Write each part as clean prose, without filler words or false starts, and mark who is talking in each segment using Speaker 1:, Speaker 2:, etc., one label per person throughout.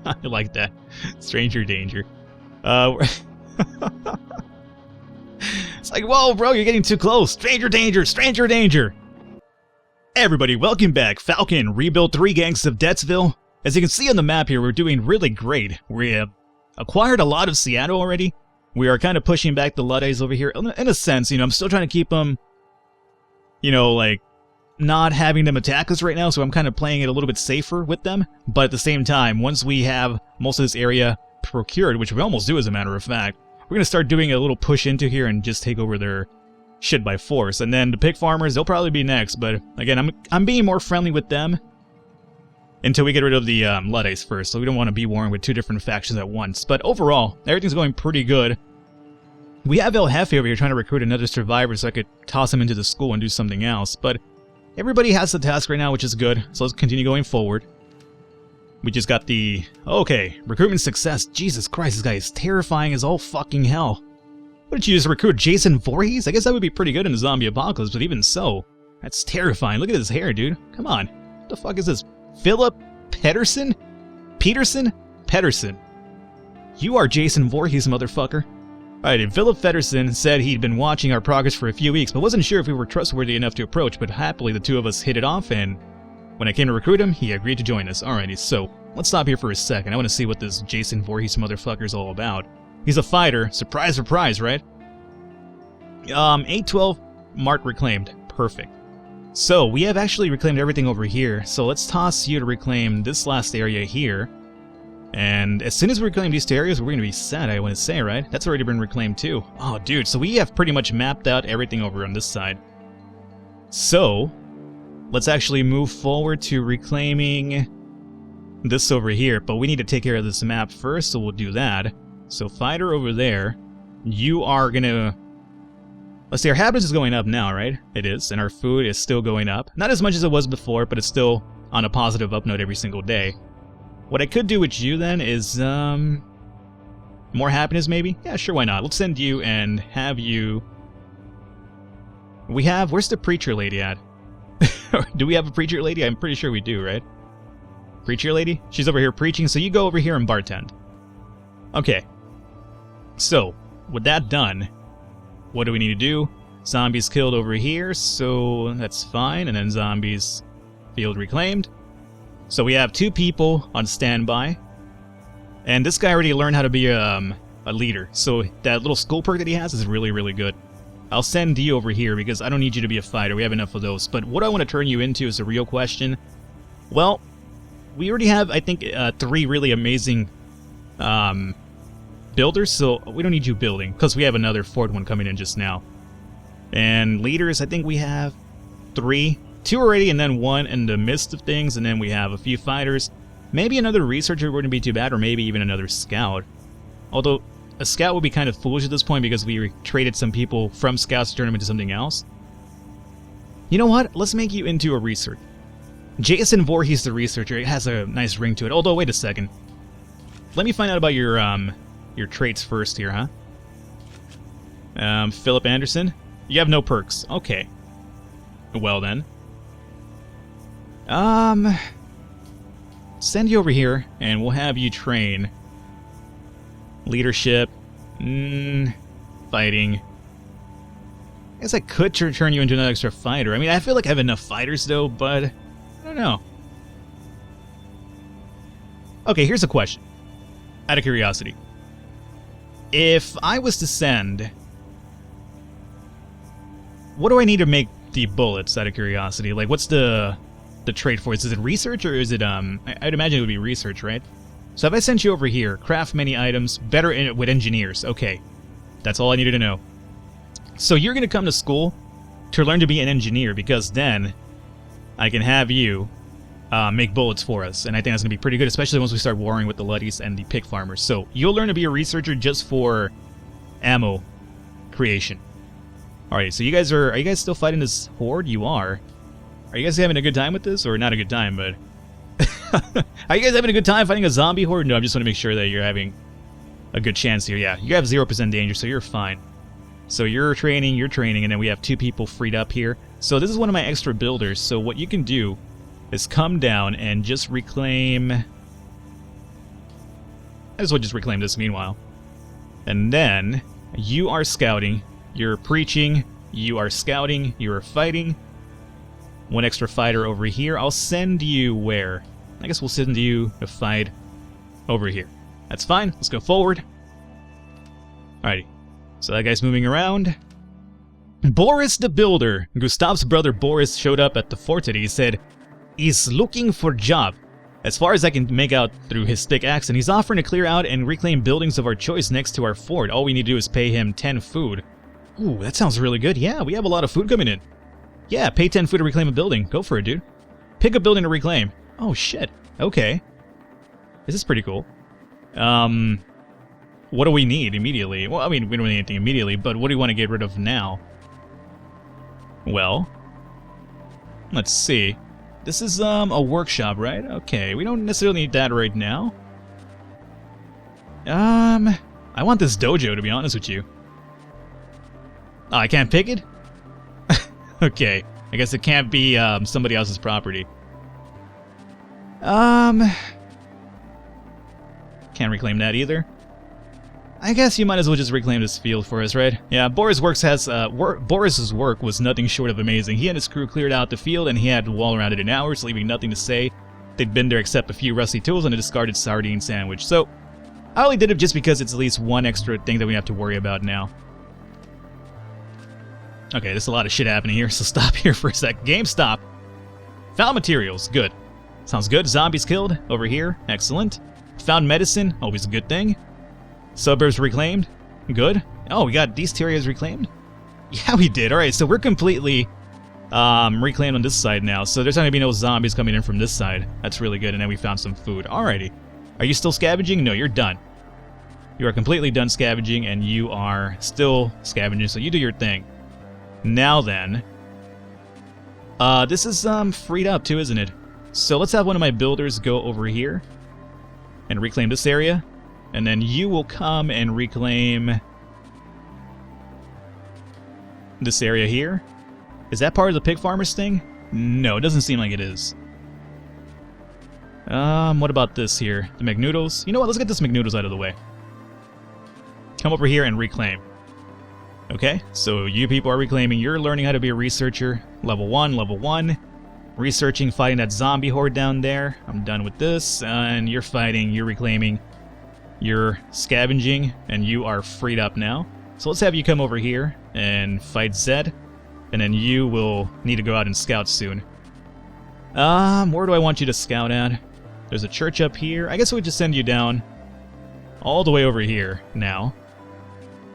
Speaker 1: I like that. Stranger danger. It's like, whoa, bro, you're getting too close. Stranger danger, stranger danger. Hey everybody, welcome back. Falcon, Rebuild 3 Gangs of Deadsville. As you can see on the map here, we're doing really great. We have acquired a lot of Seattle already. We are kind of pushing back the Luddites over here. In a sense, I'm still trying to keep them, like, not having them attack us right now, so I'm kind of playing it a little bit safer with them. But at the same time, once we have most of this area procured, which we almost do as a matter of fact, we're going to start doing a little push into here and just take over their shit by force. And then the pig farmers, they'll probably be next, but again, I'm being more friendly with them until we get rid of the Luddites first, so we don't want to be warring with two different factions at once. But overall, everything's going pretty good. We have El Jefe over here trying to recruit another survivor so I could toss him into the school and do something else, but everybody has the task right now, which is good, so let's continue going forward. We just got the... Okay, recruitment success. Jesus Christ, this guy is terrifying as all fucking hell. What did you just recruit? Jason Voorhees? I guess that would be pretty good in a zombie apocalypse, but even so, that's terrifying. Look at his hair, dude. Come on. What the fuck is this? Philip Pedersen? Pedersen. You are Jason Voorhees, motherfucker. Alright, and Philip Pedersen said he'd been watching our progress for a few weeks, but wasn't sure if we were trustworthy enough to approach, but happily the two of us hit it off, and when I came to recruit him, he agreed to join us. Alrighty, so let's stop here for a second. I want to see what this Jason Voorhees motherfucker's all about. He's a fighter. Surprise, surprise, right? 812 mark reclaimed. Perfect. So, we have actually reclaimed everything over here, so let's toss you to reclaim this last area here. And as soon as we reclaim these two areas, we're going to be set, I want to say, right? That's already been reclaimed too. Oh, dude, so we have pretty much mapped out everything over on this side. So, let's actually move forward to reclaiming this over here, but we need to take care of this map first, so we'll do that. So, fighter over there, you are going to... Let's see, our happiness is going up now, right? It is, and our food is still going up. Not as much as it was before, but it's still on a positive up note every single day. What I could do with you then is, more happiness maybe? Yeah, sure, why not? Let's send you and have you... We have... Where's the preacher lady at? Do we have a preacher lady? I'm pretty sure we do, right? Preacher lady? She's over here preaching, so you go over here and bartend. Okay. So, with that done, what do we need to do? Zombies killed over here, so that's fine, and then zombies field reclaimed. So we have two people on standby, and this guy already learned how to be a leader, so that little school perk that he has is really, really good. I'll send you over here because I don't need you to be a fighter, we have enough of those, but what I want to turn you into is a real question. Well, we already have, I think, 3 really amazing builders, so we don't need you building, because we have another 4th one coming in just now. And leaders, I think we have 3. 2 already, and then 1 in the midst of things, and then we have a few fighters. Maybe another researcher wouldn't be too bad, or maybe even another scout. Although, a scout would be kind of foolish at this point because we traded some people from scouts to turn them into something else. You know what? Let's make you into a researcher. Jason Voorhees the researcher. It has a nice ring to it. Although, wait a second. Let me find out about your traits first here, huh? Philip Anderson? You have no perks. Okay. Well then. Send you over here, and we'll have you train. Leadership. Fighting. I guess I could turn you into an extra fighter. I mean, I feel like I have enough fighters, though, but I don't know. Okay, here's a question. Out of curiosity. If I was to send... What do I need to make the bullets, out of curiosity? Like, what's the trait for it? Is it research, or is it, I'd imagine it would be research, right? So if I sent you over here, craft many items, better with engineers. Okay, that's all I needed to know. So you're going to come to school to learn to be an engineer, because then I can have you make bullets for us, and I think that's going to be pretty good, especially once we start warring with the Luddies and the pig farmers. So you'll learn to be a researcher just for ammo creation. Alright, so are you guys still fighting this horde? You are. Are you guys having a good time with this? Or not a good time, but... Are you guys having a good time fighting a zombie horde? No, I just want to make sure that you're having a good chance here. Yeah, you have 0% danger, so you're fine. So you're training, and then we have 2 people freed up here. So this is one of my extra builders, so what you can do is come down and just reclaim I just will just reclaim this meanwhile. And then, you are scouting, you're preaching, you are scouting, you are fighting. One extra fighter over here. I'll send you where? I guess we'll send you to fight over here. That's fine. Let's go forward. Alrighty. So that guy's moving around. Boris the Builder. Gustav's brother Boris showed up at the fort today. He said he's looking for job. As far as I can make out through his thick accent, he's offering to clear out and reclaim buildings of our choice next to our fort. All we need to do is pay him 10 food. Ooh, that sounds really good. Yeah, we have a lot of food coming in. Yeah, pay 10 food to reclaim a building. Go for it, dude. Pick a building to reclaim. Oh, shit. Okay. This is pretty cool. What do we need immediately? Well, I mean, we don't need anything immediately, but what do we want to get rid of now? Well, let's see. This is, a workshop, right? Okay, we don't necessarily need that right now. I want this dojo, to be honest with you. Oh, I can't pick it? Okay, I guess it can't be, somebody else's property. Can't reclaim that either. I guess you might as well just reclaim this field for us, right? Yeah, Boris's work was nothing short of amazing. He and his crew cleared out the field, and he had the wall around it in hours, leaving nothing to say. They'd been there except a few rusty tools and a discarded sardine sandwich. So, I only did it just because it's at least one extra thing that we have to worry about now. Okay, there's a lot of shit happening here, so stop here for a sec. Game stop. Found materials. Good. Sounds good. Zombies killed. Over here. Excellent. Found medicine. Always a good thing. Suburbs reclaimed. Good. Oh, we got these areas reclaimed? Yeah, we did. Alright, so we're completely reclaimed on this side now. So there's not going to be no zombies coming in from this side. That's really good. And then we found some food. Alrighty. Are you still scavenging? No, you're done. You are completely done scavenging, and you are still scavenging, so you do your thing. Now then, this is freed up too, isn't it? So let's have one of my builders go over here and reclaim this area, and then you will come and reclaim this area here. Is that part of the pig farmers thing? No, it doesn't seem like it is. What about this here? The McNoodles? You know what, let's get this McNoodles out of the way. Come over here and reclaim. Okay, so you people are reclaiming. You're learning how to be a researcher. Level 1. Researching, fighting that zombie horde down there. I'm done with this. And you're fighting, you're reclaiming, you're scavenging, and you are freed up now. So let's have you come over here and fight Zed. And then you will need to go out and scout soon. Where do I want you to scout at? There's a church up here. I guess we'll just send you down all the way over here now.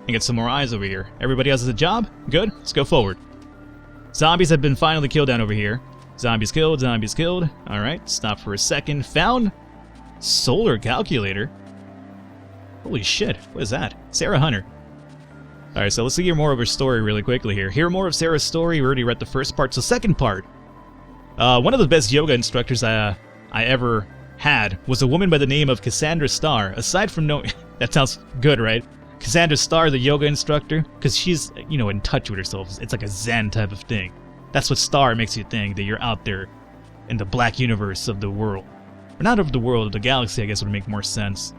Speaker 1: And get some more eyes over here. Everybody else has a job? Good. Let's go forward. Zombies have been finally killed down over here. Zombies killed, zombies killed. Alright, stop for a second. Found solar calculator. Holy shit, what is that? Sarah Hunter. Alright, so let's hear more of her story really quickly here. Hear more of Sarah's story. We already read the first part. So second part. One of the best yoga instructors I ever had was a woman by the name of Cassandra Starr. Aside from knowing... that sounds good, right? Cassandra Starr, the yoga instructor, because she's, you know, in touch with herself. It's like a Zen type of thing. That's what Star makes you think, that you're out there in the black universe of the world. Or not of the world, of the galaxy, I guess would make more sense.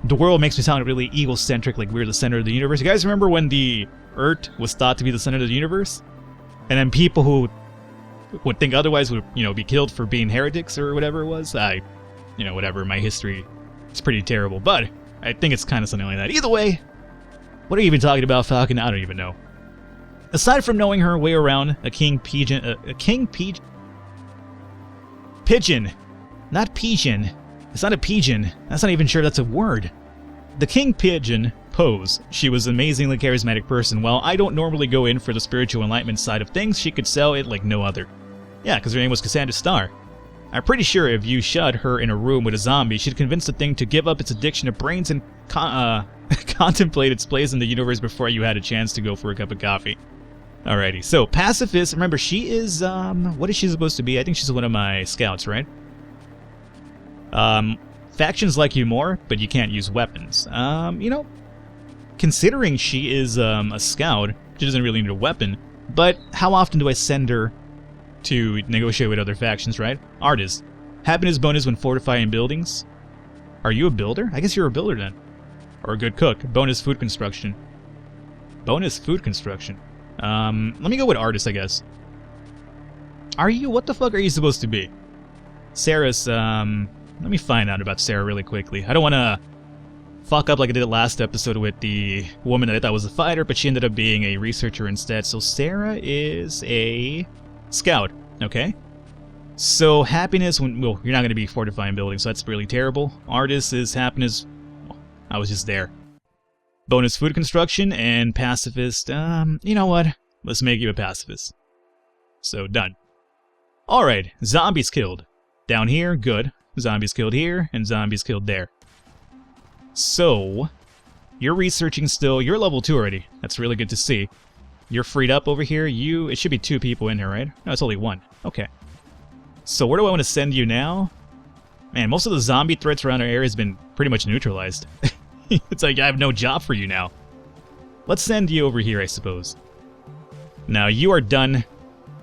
Speaker 1: The world makes me sound really egocentric, like we're the center of the universe. You guys remember when the Earth was thought to be the center of the universe? And then people who would think otherwise would, you know, be killed for being heretics or whatever it was? You know, whatever, my history is pretty terrible, but I think it's kind of something like that. Either way, what are you even talking about, Falcon? I don't even know. Aside from knowing her way around, pigeon, not pigeon. It's not a pigeon. That's not even sure that's a word. The king pigeon pose. She was an amazingly charismatic person. While I don't normally go in for the spiritual enlightenment side of things, she could sell it like no other. Yeah, because her name was Cassandra Starr. I'm pretty sure if you shut her in a room with a zombie, she'd convince the thing to give up its addiction to brains and contemplate its place in the universe before you had a chance to go for a cup of coffee. Alrighty, so pacifist, remember she is, what is she supposed to be? I think she's one of my scouts, right? Factions like you more, but you can't use weapons. You know, considering she is a scout, she doesn't really need a weapon, but how often do I send her to negotiate with other factions, right? Artist. Happiness bonus when fortifying buildings. Are you a builder? I guess you're a builder then. Or a good cook. Bonus food construction. Bonus food construction. Let me go with artist, I guess. Are you? What the fuck are you supposed to be? Sarah's, let me find out about Sarah really quickly. I don't want to fuck up like I did last episode with the woman that I thought was a fighter, but she ended up being a researcher instead. So Sarah is a scout, okay? So happiness, well, you're not going to be fortifying buildings, so that's really terrible. Artist is happiness. Oh, I was just there. Bonus food construction and pacifist. You know what? Let's make you a pacifist. So done. Alright, zombies killed. Down here, good. Zombies killed here, and zombies killed there. So, you're researching still. You're level 2 already. That's really good to see. You're freed up over here. It should be 2 people in here, right? No, it's only 1. Okay. So where do I want to send you now? Man, most of the zombie threats around our area has been pretty much neutralized. It's like I have no job for you now. Let's send you over here, I suppose. Now, you are done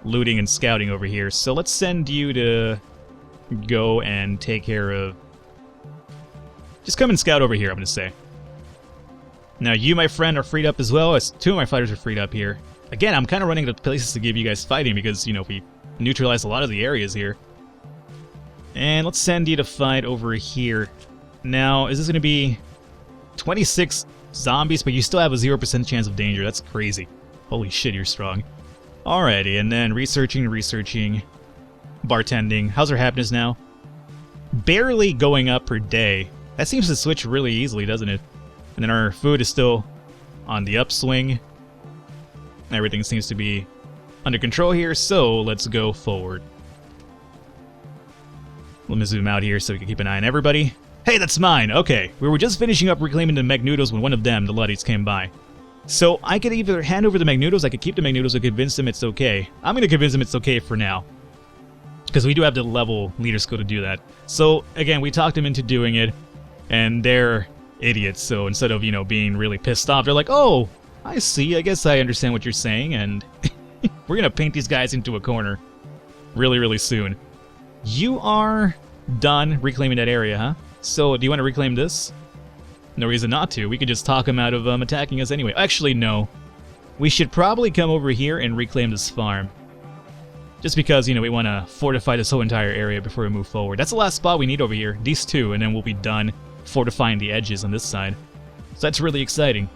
Speaker 1: looting and scouting over here, so let's send you to go and take care of... Just come and scout over here, I'm going to say. Now, you, my friend, are freed up as well, as 2 of my fighters are freed up here. Again, I'm kind of running out of places to give you guys fighting because, you know, we neutralized a lot of the areas here. And let's send you to fight over here. Now, is this going to be 26 zombies, but you still have a 0% chance of danger? That's crazy. Holy shit, you're strong. Alrighty, and then researching, bartending. How's our happiness now? Barely going up per day. That seems to switch really easily, doesn't it? And then our food is still on the upswing. Everything seems to be under control here, so let's go forward. Let me zoom out here so we can keep an eye on everybody. Hey, that's mine! Okay, we were just finishing up reclaiming the Magnudos when one of them, the Luddites, came by. So I could either hand over the Magnudos, I could keep the Magnudos, or convince them it's okay. I'm going to convince them it's okay for now. Because we do have the level leader skill to do that. So, again, we talked them into doing it, and they're idiots, so instead of, you know, being really pissed off, they're like, oh, I see, I guess I understand what you're saying, and we're going to paint these guys into a corner really, really soon. You are done reclaiming that area, huh? So, do you want to reclaim this? No reason not to. We could just talk them out of attacking us anyway. Actually, no. We should probably come over here and reclaim this farm. Just because, you know, we want to fortify this whole entire area before we move forward. That's the last spot we need over here. These 2, and then we'll be done fortifying the edges on this side. So that's really exciting.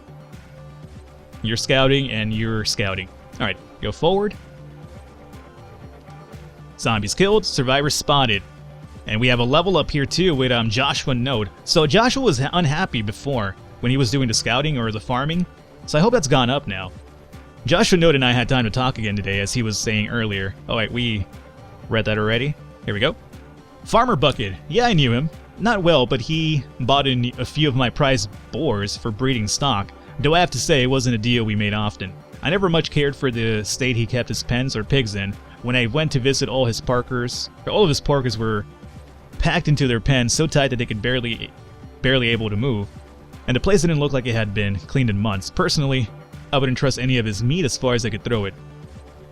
Speaker 1: You're scouting, and you're scouting. Alright, go forward. Zombies killed, survivors spotted. And we have a level up here too with Joshua Node. So Joshua was unhappy before when he was doing the scouting or the farming. So I hope that's gone up now. Joshua Node and I had time to talk again today, as he was saying earlier. Oh wait, we read that already. Here we go. Farmer Bucket. Yeah, I knew him. Not well, but he bought in a few of my prized boars for breeding stock. Though I have to say, it wasn't a deal we made often. I never much cared for the state he kept his pens or pigs in. When I went to visit all of his parkers were packed into their pens so tight that they could barely able to move, and the place didn't look like it had been cleaned in months. Personally, I wouldn't trust any of his meat as far as I could throw it.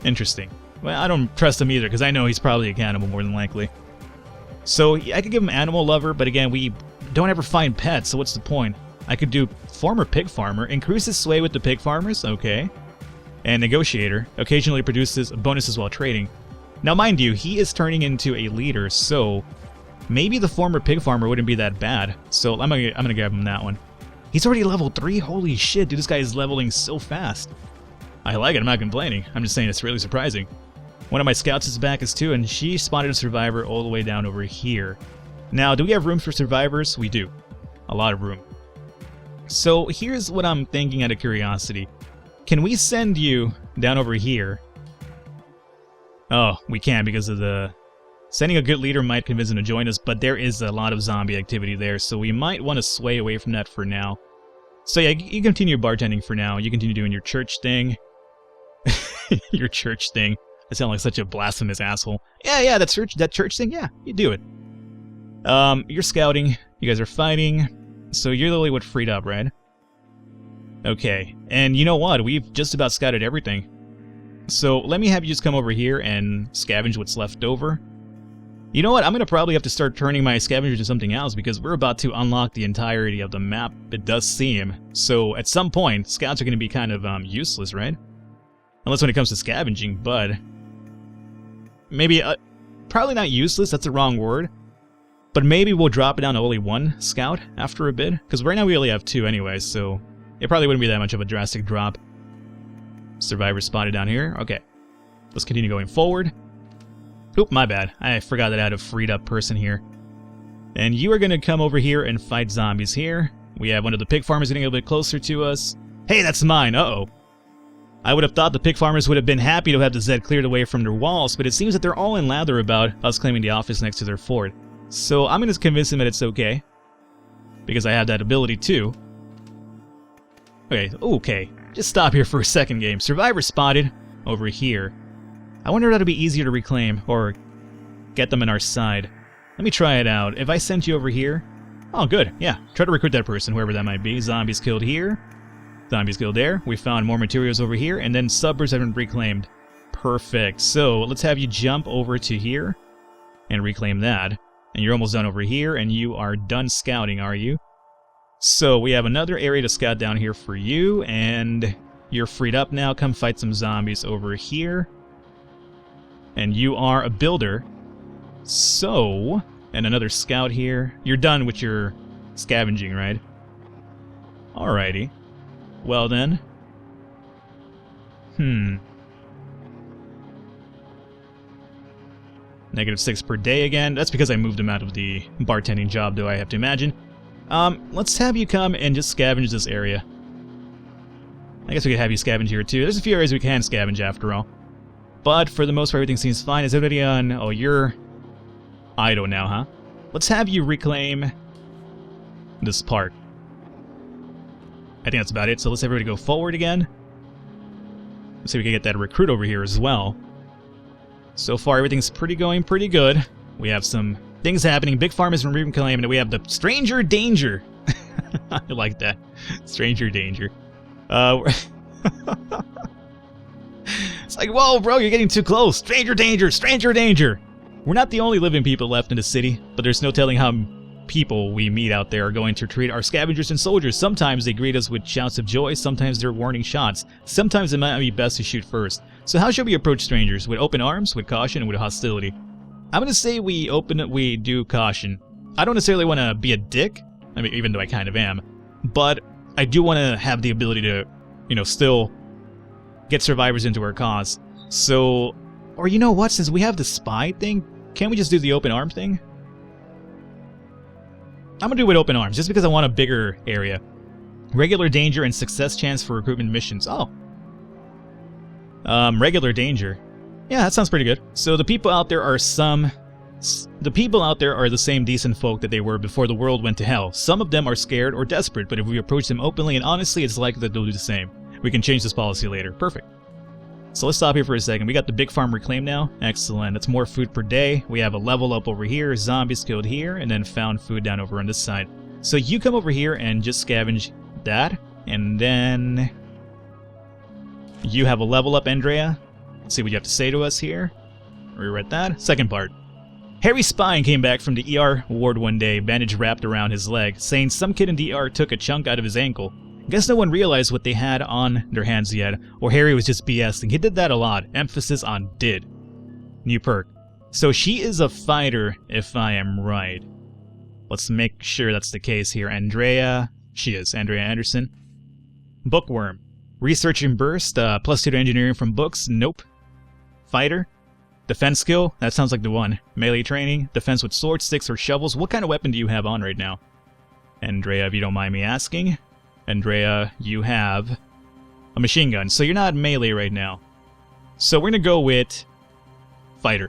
Speaker 1: Interesting. Well, I don't trust him either, because I know he's probably a cannibal more than likely. So, I could give him Animal Lover, but again, we don't ever find pets, so what's the point? I could do Former Pig Farmer, increase his sway with the pig farmers, okay. And Negotiator, occasionally produces bonuses while trading. Now mind you, he is turning into a leader, so maybe the Former Pig Farmer wouldn't be that bad. So I'm gonna grab him that one. He's already level 3? Holy shit, dude, this guy is leveling so fast. I like it, I'm not complaining. I'm just saying it's really surprising. One of my scouts is back as too, and she spotted a survivor all the way down over here. Now, do we have room for survivors? We do. A lot of room. So here's what I'm thinking out of curiosity. Can we send you down over here? Oh, we can't because of the... Sending a good leader might convince him to join us, but there is a lot of zombie activity there, so we might want to sway away from that for now. So yeah, you continue bartending for now. You continue doing your church thing. Your church thing. I sound like such a blasphemous asshole. Yeah, that church thing, yeah, you do it. You're scouting. You guys are fighting. So you're the only one freed up, right? Okay, and you know what? We've just about scouted everything. So let me have you just come over here and scavenge what's left over. You know what? I'm going to probably have to start turning my scavenger to something else because we're about to unlock the entirety of the map, it does seem. So at some point, scouts are going to be kind of useless, right? Unless when it comes to scavenging, but... maybe, probably not useless, that's the wrong word. But maybe we'll drop it down to only one scout after a bit. Because right now we only have two anyway, so it probably wouldn't be that much of a drastic drop. Survivor spotted down here. Okay. Let's continue going forward. Oop, my bad. I forgot that I had a freed up person here. And you are going to come over here and fight zombies here. We have one of the pig farmers getting a little bit closer to us. Hey, that's mine. Uh-oh. I would have thought the pig farmers would have been happy to have the Zed cleared away from their walls, but it seems that they're all in lather about us claiming the office next to their fort. So I'm going to convince them that it's okay. Because I have that ability too. Okay. Just stop here for a second, game. Survivor spotted over here. I wonder if that'll be easier to reclaim, or get them in our side. Let me try it out. If I sent you over here... oh, good. Yeah. Try to recruit that person, whoever that might be. Zombies killed here. Zombies killed there. We found more materials over here, and then suburbs have been reclaimed. Perfect. So, let's have you jump over to here and reclaim that. And you're almost done over here, and you are done scouting, are you? So, we have another area to scout down here for you, and you're freed up now. Come fight some zombies over here. And you are a builder. So, and another scout here. You're done with your scavenging, right? Alrighty. Well then. -6 per day again. That's because I moved him out of the bartending job, though, I have to imagine. Let's have you come and just scavenge this area. I guess we could have you scavenge here, too. There's a few areas we can scavenge, after all. But, for the most part, everything seems fine. Is everybody on... oh, you're... idle now, huh? Let's have you reclaim... this part. I think that's about it, so let's have everybody go forward again. Let's see if we can get that recruit over here as well. So far, everything's going pretty good. We have some things happening. Big Farm has been reclaimed, and we have the Stranger Danger. I like that. Stranger Danger. It's like, whoa, bro, you're getting too close. Stranger Danger! Stranger Danger! We're not the only living people left in the city, but there's no telling how people we meet out there are going to treat our scavengers and soldiers. Sometimes they greet us with shouts of joy, sometimes they're warning shots. Sometimes it might be best to shoot first. So how should we approach strangers? With open arms, with caution, and with hostility? I'm gonna say we do caution. I don't necessarily want to be a dick, I mean, even though I kind of am, but I do want to have the ability to, still get survivors into our cause. So, or you know what, since we have the spy thing, can't we just do the open arm thing? I'm gonna do it with open arms, just because I want a bigger area. Regular danger and success chance for recruitment missions. Oh. Regular danger. Yeah, that sounds pretty good. So the people out there are the same decent folk that they were before the world went to hell. Some of them are scared or desperate, but if we approach them openly and honestly, it's likely that they'll do the same. We can change this policy later. Perfect. So let's stop here for a second. We got the big farm reclaimed now. Excellent. That's more food per day. We have a level up over here, zombies killed here, and then found food down over on this side. So you come over here and just scavenge that, and then you have a level up, Andrea. Let's see what you have to say to us here. We read that. Second part. Harry Spine came back from the ER ward one day, bandage wrapped around his leg, saying some kid in the ER took a chunk out of his ankle. Guess no one realized what they had on their hands yet, or Harry was just BSing. He did that a lot. Emphasis on did. New perk. So she is a fighter, if I am right. Let's make sure that's the case here. Andrea. She is. Andrea Anderson. Bookworm. Research and burst. +2 to engineering from books. Nope. Fighter. Defense skill. That sounds like the one. Melee training. Defense with swords, sticks, or shovels. What kind of weapon do you have on right now? Andrea, if you don't mind me asking. Andrea, you have a machine gun, so you're not melee right now. So we're gonna go with fighter.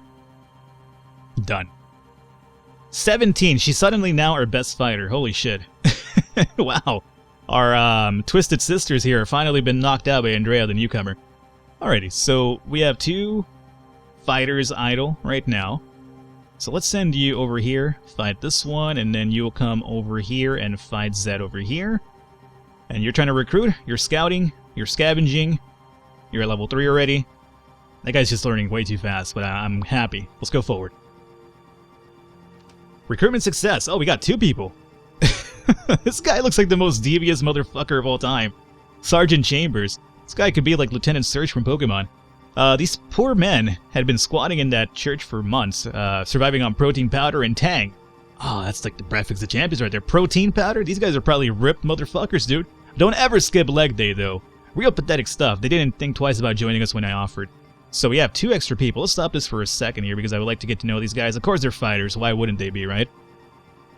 Speaker 1: Done. 17. She's suddenly now our best fighter. Holy shit. Wow. Our twisted sisters here have finally been knocked out by Andrea, the newcomer. Alrighty, so we have 2 fighters idle right now. So let's send you over here, fight this one, and then you'll come over here and fight Zed over here. And you're trying to recruit, you're scouting, you're scavenging, you're at level 3 already. That guy's just learning way too fast, but I'm happy. Let's go forward. Recruitment success. Oh, we got 2 people. This guy looks like the most devious motherfucker of all time. Sergeant Chambers. This guy could be like Lieutenant Surge from Pokemon. These poor men had been squatting in that church for months, surviving on protein powder and Tang. Oh, that's like the breakfast of champions right there. Protein powder? These guys are probably ripped motherfuckers, dude. Don't ever skip leg day, though. Real pathetic stuff. They didn't think twice about joining us when I offered. So we have 2 extra people. Let's stop this for a second here because I would like to get to know these guys. Of course they're fighters. Why wouldn't they be, right?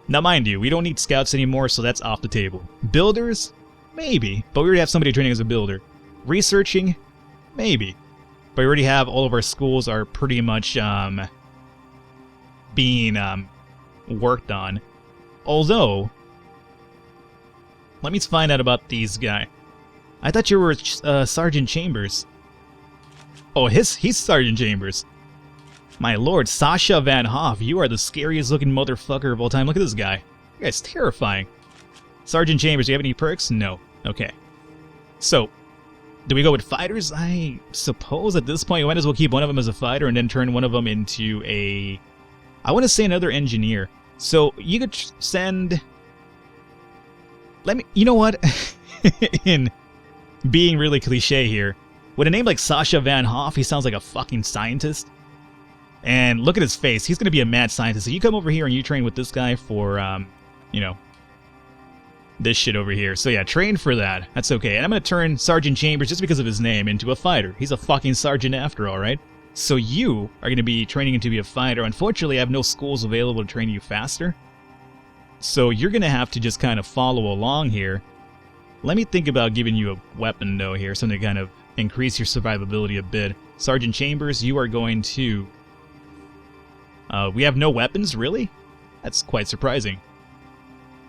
Speaker 1: Now, mind you, we don't need scouts anymore, so that's off the table. Builders? Maybe. But we already have somebody training as a builder. Researching? Maybe. But we already have all of our schools are pretty much being worked on. Although, let me find out about these guys. I thought you were Sergeant Chambers. Oh, he's Sergeant Chambers. My lord, Sasha Van Hoff, you are the scariest looking motherfucker of all time. Look at this guy. This guy's terrifying. Sergeant Chambers, do you have any perks? No. Okay. So, do we go with fighters? I suppose at this point we might as well keep one of them as a fighter and then turn one of them into a... I want to say another engineer. So, you could send... Let me... You know what? In being really cliche here, with a name like Sasha Van Hoff, he sounds like a fucking scientist. And look at his face. He's going to be a mad scientist. So you come over here and you train with this guy for, you know, this shit over here. So yeah, train for that. That's okay. And I'm going to turn Sergeant Chambers, just because of his name, into a fighter. He's a fucking sergeant after all, right? So you are going to be training him to be a fighter. Unfortunately, I have no schools available to train you faster. So you're going to have to just kind of follow along here. Let me think about giving you a weapon, though, here. Something to kind of increase your survivability a bit. Sergeant Chambers, you are going to... we have no weapons, really? That's quite surprising.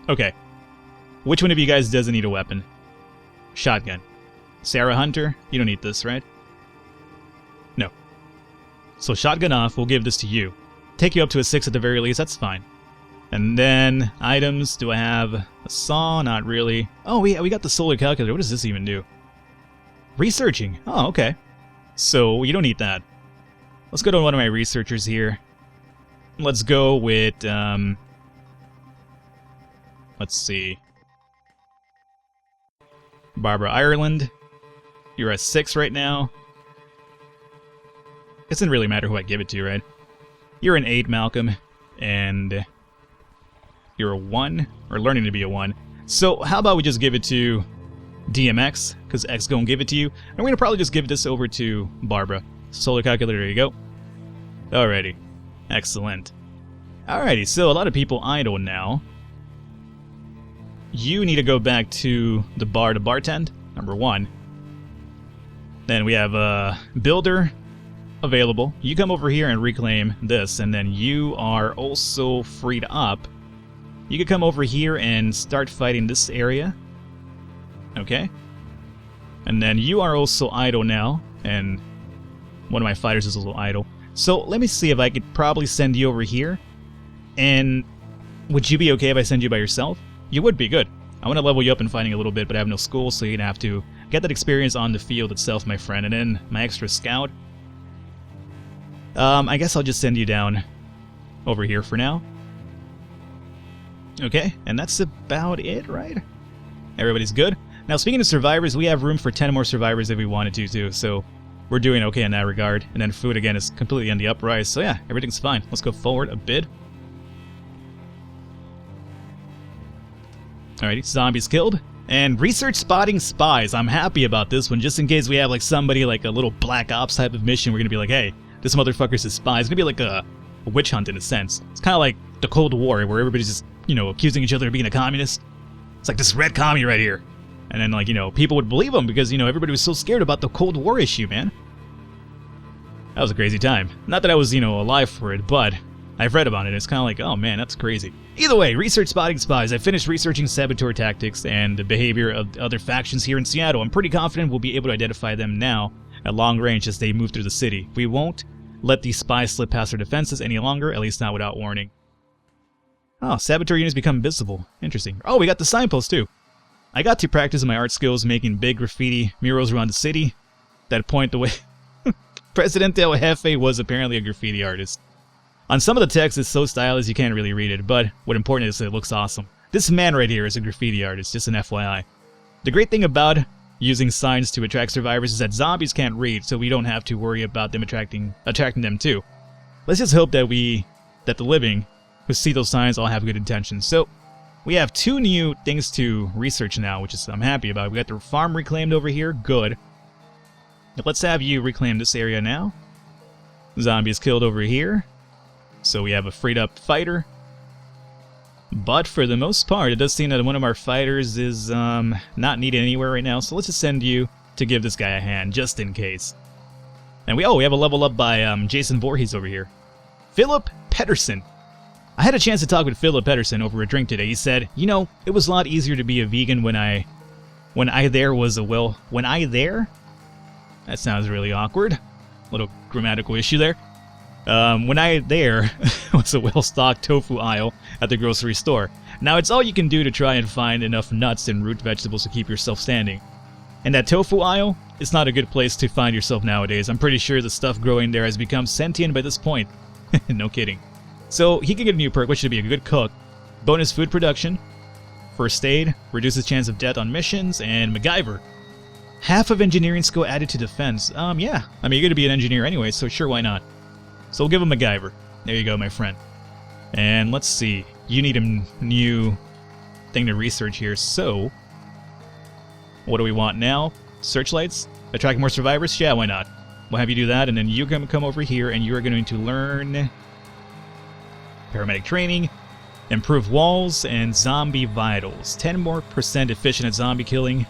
Speaker 1: Okay. Which one of you guys doesn't need a weapon? Shotgun. Sarah Hunter, you don't need this, right? No. So shotgun off, we'll give this to you. Take you up to a 6 at the very least, that's fine. And then, items, do I have a saw? Not really. Oh, we got the solar calculator. What does this even do? Researching. Oh, okay. So, you don't need that. Let's go to one of my researchers here. Let's go with, let's see. Barbara Ireland. You're a 6 right now. It doesn't really matter who I give it to, right? You're an 8, Malcolm. And you're a 1, or learning to be a 1. So how about we just give it to DMX, because X gonna give it to you. And we're gonna probably just give this over to Barbara. Solar calculator, there you go. Alrighty. Excellent. Alrighty, so a lot of people idle now. You need to go back to the bar to bartend, number 1. Then we have a builder available. You come over here and reclaim this, and then you are also freed up. You could come over here and start fighting this area. Okay. And then you are also idle now, and one of my fighters is also idle. So let me see if I could probably send you over here. And would you be okay if I send you by yourself? You would be, good. I want to level you up in fighting a little bit, but I have no school, so you're going to have to get that experience on the field itself, my friend. And then my extra scout. I guess I'll just send you down over here for now. Okay, and that's about it, right? Everybody's good? Now, speaking of survivors, we have room for 10 more survivors if we wanted to, too, so we're doing okay in that regard. And then food, again, is completely on the uprise, so yeah, everything's fine. Let's go forward a bit. Alrighty, zombies killed. And research spotting spies. I'm happy about this one, just in case we have, like, somebody, like, a little Black Ops type of mission. We're gonna be like, hey, this motherfucker's a spy. It's gonna be like a witch hunt in a sense. It's kind of like the Cold War, where everybody's just, you know, accusing each other of being a communist. It's like this red commie right here. And then, like, you know, people would believe them because, you know, everybody was so scared about the Cold War issue, man. That was a crazy time. Not that I was, you know, alive for it, but I've read about it. It's kind of like, oh man, that's crazy. Either way, research spotting spies. I finished researching saboteur tactics and the behavior of other factions here in Seattle. I'm pretty confident we'll be able to identify them now at long range as they move through the city. We won't let these spies slip past our defenses any longer, at least not without warning. Oh, saboteur units become visible. Interesting. Oh, we got the signpost too. I got to practice my art skills making big graffiti murals around the city that point the way. Presidente El Jefe was apparently a graffiti artist. On some of the text, it's so stylish you can't really read it, but what important is it looks awesome. This man right here is a graffiti artist, just an FYI. The great thing about using signs to attract survivors is that zombies can't read, so we don't have to worry about them attracting them too. Let's just hope that the living who see those signs all have good intentions. So we have 2 new things to research now, which is I'm happy about. We got the farm reclaimed over here, good. Let's have you reclaim this area now. Zombies killed over here, so we have a freed up fighter. But for the most part, it does seem that one of our fighters is not needed anywhere right now, so let's just send you to give this guy a hand, just in case. And we have a level up by Jason Voorhees over here. Philip Pedersen. I had a chance to talk with Philip Pedersen over a drink today. He said, you know, it was a lot easier to be a vegan when I there? That sounds really awkward. Little grammatical issue there. When I there was a well-stocked tofu aisle at the grocery store. Now it's all you can do to try and find enough nuts and root vegetables to keep yourself standing. And that tofu aisle is not a good place to find yourself nowadays. I'm pretty sure the stuff growing there has become sentient by this point. No kidding. So he can get a new perk, which should be a good cook. Bonus food production. First aid. Reduces chance of death on missions. And MacGyver. Half of engineering skill added to defense. Yeah. I mean, you're going to be an engineer anyway, so sure, why not? So we'll give him MacGyver. There you go, my friend. And let's see. You need a new thing to research here. So, what do we want now? Searchlights? Attract more survivors? Yeah, why not? We'll have you do that, and then you're going to come over here, and you are going to learn paramedic training, improve walls, and zombie vitals. 10% more efficient at zombie killing.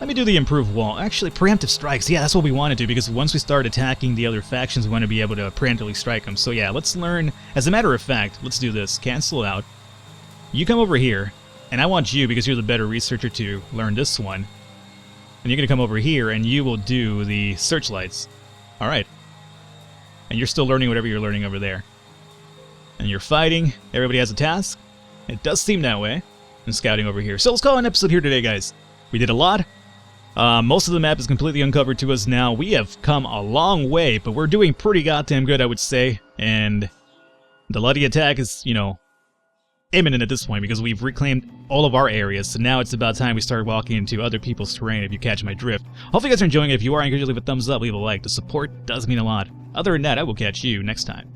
Speaker 1: Let me do the improved wall. Actually, preemptive strikes. Yeah, that's what we want to do, because once we start attacking the other factions, we want to be able to preemptively strike them. So yeah, let's learn. As a matter of fact, let's do this. Cancel out. You come over here, and I want you, because you're the better researcher, to learn this one. And you're going to come over here, and you will do the searchlights. Alright. And you're still learning whatever you're learning over there. And you're fighting. Everybody has a task. It does seem that way. And scouting over here. So let's call an episode here today, guys. We did a lot. Most of the map is completely uncovered to us now. We have come a long way, but we're doing pretty goddamn good, I would say. And the Luddy attack is, you know, imminent at this point because we've reclaimed all of our areas. So now it's about time we start walking into other people's terrain, if you catch my drift. Hopefully you guys are enjoying it. If you are, I encourage you to leave a thumbs up, leave a like. The support does mean a lot. Other than that, I will catch you next time.